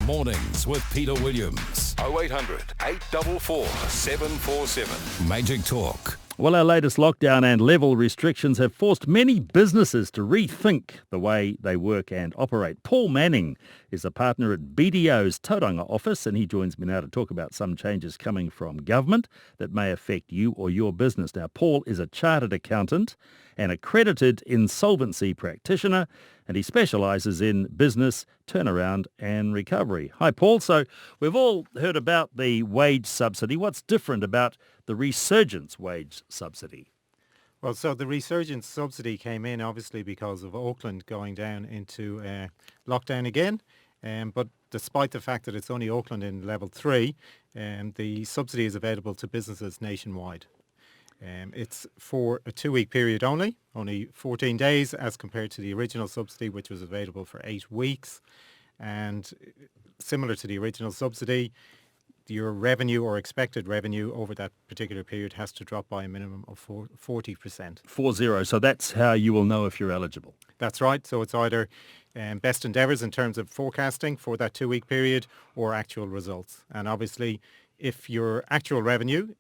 Mornings with Peter Williams. 0800 844 747. Magic Talk. Well, our latest lockdown and level restrictions have forced many businesses to rethink the way they work and operate. Paul Manning is a partner at BDO's Tauranga office, and he joins me now to talk about some changes coming from government that may affect you or your business. Now, Paul is a chartered accountant, an accredited insolvency practitioner, and he specialises in business turnaround and recovery. Hi, Paul. So we've all heard about the wage subsidy. What's different about the Resurgence wage subsidy? Well, so the Resurgence subsidy came in obviously because of Auckland going down into lockdown again. But despite the fact that it's only Auckland in level 3, the subsidy is available to businesses nationwide. It's for a 2-week period only 14 days as compared to the original subsidy, which was available for 8 weeks. And similar to the original subsidy, your revenue or expected revenue over that particular period has to drop by a minimum of 40%. 40. So that's how you will know if you're eligible. That's right. So it's either best endeavours in terms of forecasting for that 2-week period or actual results. And obviously, if your actual revenue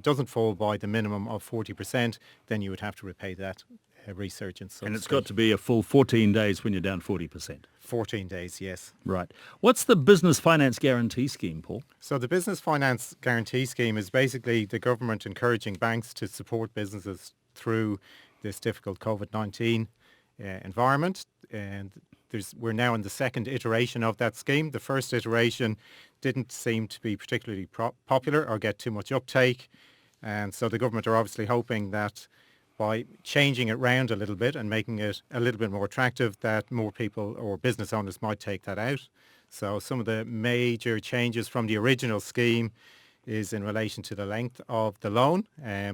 doesn't fall by the minimum of 40%, then you would have to repay that Resurgence subsidy. And it's got to be a full 14 days when you're down 40%. 14 days, yes. Right. What's the Business Finance Guarantee Scheme, Paul? So the Business Finance Guarantee Scheme is basically the government encouraging banks to support businesses through this difficult COVID-19 environment. And we're now in the second iteration of that scheme. The first iteration didn't seem to be particularly popular or get too much uptake. And so the government are obviously hoping that by changing it round a little bit and making it a little bit more attractive, that more people or business owners might take that out. So some of the major changes from the original scheme is in relation to the length of the loan.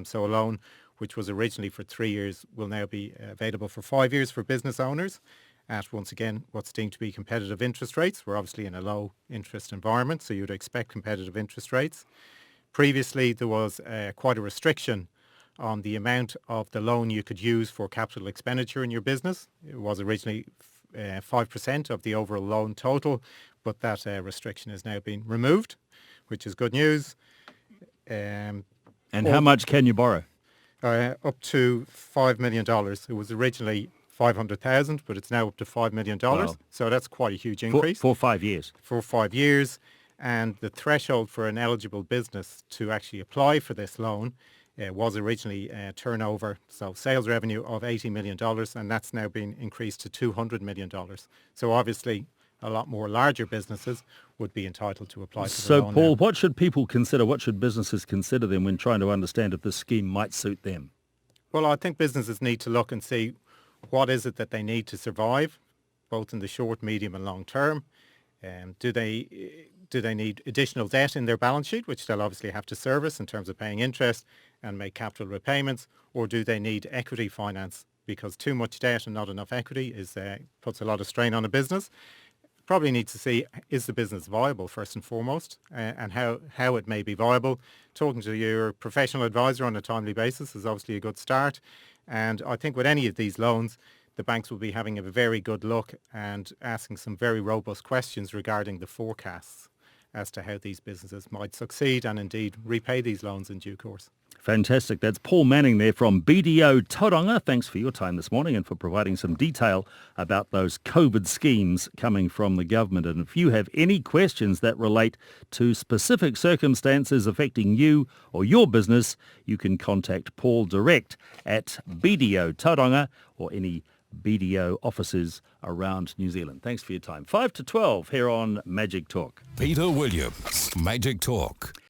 So a loan which was originally for 3 years will now be available for 5 years for business owners at, once again, what's deemed to be competitive interest rates. We're obviously in a low interest environment, so you'd expect competitive interest rates. Previously, there was quite a restriction on the amount of the loan you could use for capital expenditure in your business. It was originally 5% of the overall loan total, but that restriction has now been removed, which is good news. And how much can you borrow? Up to $5 million. It was originally $500,000, but it's now up to $5 million. Wow. So that's quite a huge increase. For 5 years. For 5 years. And the threshold for an eligible business to actually apply for this loan was originally turnover, so sales revenue of $80 million, and that's now been increased to $200 million. So obviously a lot more larger businesses would be entitled to apply for the loan. So Paul, now. what should people consider, what should businesses consider then when trying to understand if this scheme might suit them? Well, I think businesses need to look and see what is it that they need to survive, both in the short, medium and long term. Do they need additional debt in their balance sheet, which they'll obviously have to service in terms of paying interest and make capital repayments, or do they need equity finance? Because too much debt and not enough equity puts a lot of strain on a business. Probably need to see, is the business viable first and foremost, and how it may be viable. Talking to your professional advisor on a timely basis is obviously a good start. And I think with any of these loans, the banks will be having a very good look and asking some very robust questions regarding the forecasts as to how these businesses might succeed and indeed repay these loans in due course. Fantastic. That's Paul Manning there from BDO Tauranga. Thanks for your time this morning and for providing some detail about those COVID schemes coming from the government. And if you have any questions that relate to specific circumstances affecting you or your business, you can contact Paul direct at BDO Tauranga or any BDO offices around New Zealand. Thanks for your time. 5 to 12 here on Magic Talk. Peter Williams, Magic Talk.